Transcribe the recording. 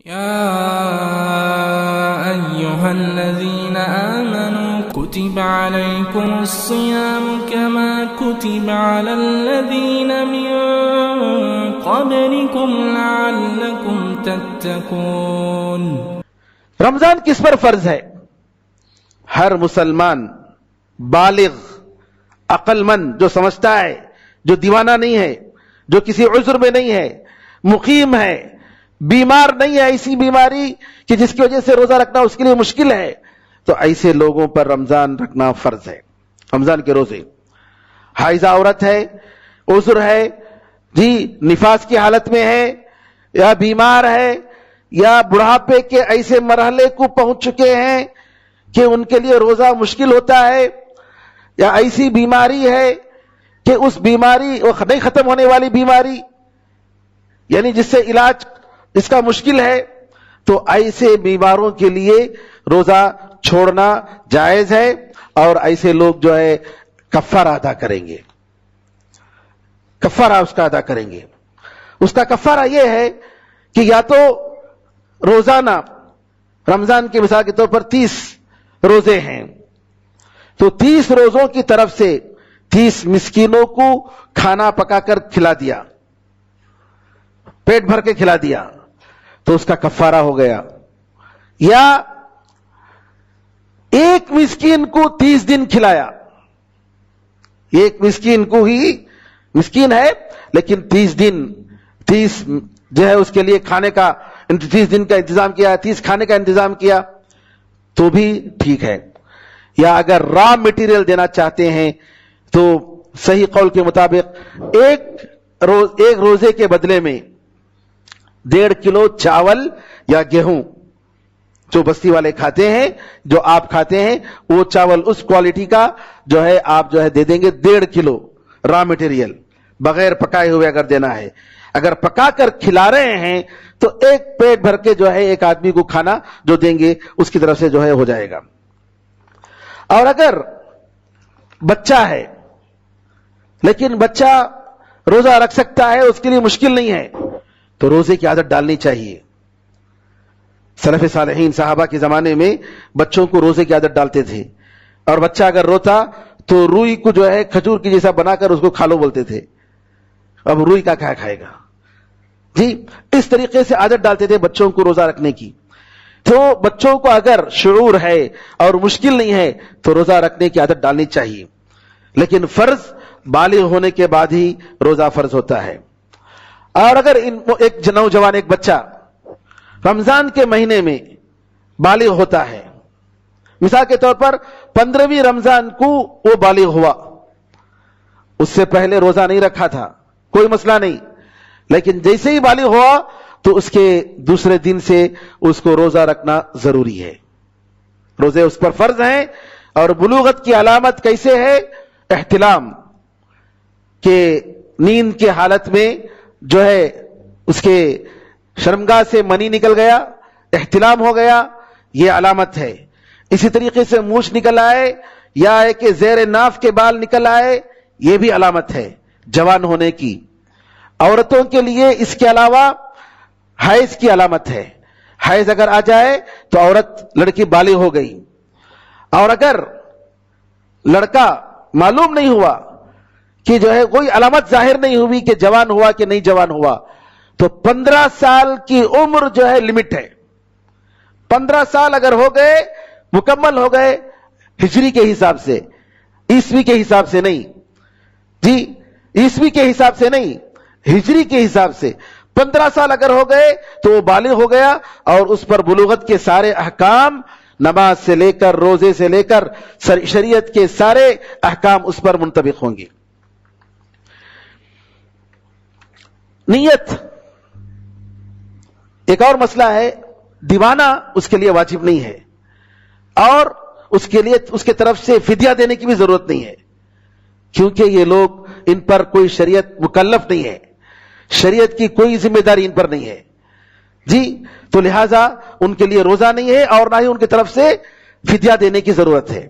يا أيها الذين آمنوا كتب عليكم الصيام كما كتب على الذين من قبلكم لعلكم تتقون۔ رمضان کس پر فرض ہے؟ ہر مسلمان بالغ عقل مند جو سمجھتا ہے، جو دیوانہ نہیں ہے، جو کسی عذر میں نہیں ہے، مقیم ہے، بیمار نہیں ہے، ایسی بیماری کہ جس کی وجہ سے روزہ رکھنا اس کے لیے مشکل ہے، تو ایسے لوگوں پر رمضان رکھنا فرض ہے۔ رمضان کے روزے، حائضہ عورت ہے، عذر ہے، جی نفاس کی حالت میں ہے، یا بیمار ہے، یا بڑھاپے کے ایسے مرحلے کو پہنچ چکے ہیں کہ ان کے لیے روزہ مشکل ہوتا ہے، یا ایسی بیماری ہے کہ اس بیماری وہ نہیں ختم ہونے والی بیماری، یعنی جس سے علاج اس کا مشکل ہے، تو ایسے بیماروں کے لیے روزہ چھوڑنا جائز ہے، اور ایسے لوگ جو ہے کفارہ ادا کریں گے، کفارہ اس کا ادا کریں گے۔ اس کا کفارہ یہ ہے کہ یا تو روزانہ رمضان کی مثال کے طور پر 30 روزے ہیں، تو 30 روزوں کی طرف سے 30 مسکینوں کو کھانا پکا کر کھلا دیا، پیٹ بھر کے کھلا دیا، تو اس کا کفارہ ہو گیا۔ یا ایک مسکین کو 30 دن کھلایا، ایک مسکین کو ہی، مسکین ہے لیکن 30 دن 30 جو ہے اس کے لیے کھانے کا 30 دن کا انتظام کیا، 30 کھانے کا انتظام کیا، تو بھی ٹھیک ہے۔ یا اگر را میٹیریل دینا چاہتے ہیں تو صحیح قول کے مطابق ایک روزے کے بدلے میں 1.5 کلو چاول یا گیہوں، جو بستی والے کھاتے ہیں، جو آپ کھاتے ہیں، وہ چاول اس کوالٹی کا جو ہے آپ جو ہے دے دیں گے 1.5 کلو را میٹیریل، بغیر پکائے ہوئے اگر دینا ہے۔ اگر پکا کر کھلا رہے ہیں تو ایک پیٹ بھر کے جو ہے ایک آدمی کو کھانا جو دیں گے اس کی طرف سے جو ہے ہو جائے گا۔ اور اگر بچہ ہے لیکن بچہ روزہ رکھ سکتا ہے، اس کے لیے مشکل نہیں ہے، تو روزے کی عادت ڈالنی چاہیے۔ سلف صالحین صحابہ کے زمانے میں بچوں کو روزے کی عادت ڈالتے تھے، اور بچہ اگر روتا تو روئی کو جو ہے کھجور کی جیسا بنا کر اس کو کھا لو بولتے تھے۔ اب روئی کا کیا کھائے گا؟ جی اس طریقے سے عادت ڈالتے تھے بچوں کو روزہ رکھنے کی۔ تو بچوں کو اگر شعور ہے اور مشکل نہیں ہے تو روزہ رکھنے کی عادت ڈالنی چاہیے، لیکن فرض بالغ ہونے کے بعد ہی روزہ فرض ہوتا ہے۔ اور اگر ایک نوجوان، ایک بچہ رمضان کے مہینے میں بالغ ہوتا ہے، مثال کے طور پر 15ویں رمضان کو وہ بالغ ہوا، اس سے پہلے روزہ نہیں رکھا تھا، کوئی مسئلہ نہیں، لیکن جیسے ہی بالغ ہوا تو اس کے دوسرے دن سے اس کو روزہ رکھنا ضروری ہے، روزے اس پر فرض ہیں۔ اور بلوغت کی علامت کیسے ہے؟ احتلام، کہ نیند کے حالت میں جو ہے اس کے شرمگاہ سے منی نکل گیا، احتلام ہو گیا، یہ علامت ہے۔ اسی طریقے سے مونچھ نکل آئے، یا ہے کہ زیر ناف کے بال نکل آئے، یہ بھی علامت ہے جوان ہونے کی۔ عورتوں کے لیے اس کے علاوہ حیض کی علامت ہے، حیض اگر آ جائے تو عورت لڑکی بالغ ہو گئی۔ اور اگر لڑکا معلوم نہیں ہوا کہ جو ہے کوئی علامت ظاہر نہیں ہوئی کہ جوان ہوا کہ نہیں جوان ہوا، تو 15 سال کی عمر جو ہے لمٹ ہے۔ 15 سال اگر ہو گئے، مکمل ہو گئے، ہجری کے حساب سے، عیسوی کے حساب سے نہیں، جی عیسوی کے حساب سے نہیں، ہجری کے حساب سے 15 سال اگر ہو گئے تو وہ بالغ ہو گیا، اور اس پر بلوغت کے سارے احکام، نماز سے لے کر روزے سے لے کر شریعت کے سارے احکام اس پر منطبق ہوں گے۔ نیت ایک اور مسئلہ ہے، دیوانہ اس کے لیے واجب نہیں ہے، اور اس کے لیے اس کے طرف سے فدیہ دینے کی بھی ضرورت نہیں ہے، کیونکہ یہ لوگ، ان پر کوئی شریعت مکلف نہیں ہے، شریعت کی کوئی ذمہ داری ان پر نہیں ہے، جی تو لہذا ان کے لیے روزہ نہیں ہے، اور نہ ہی ان کی طرف سے فدیہ دینے کی ضرورت ہے۔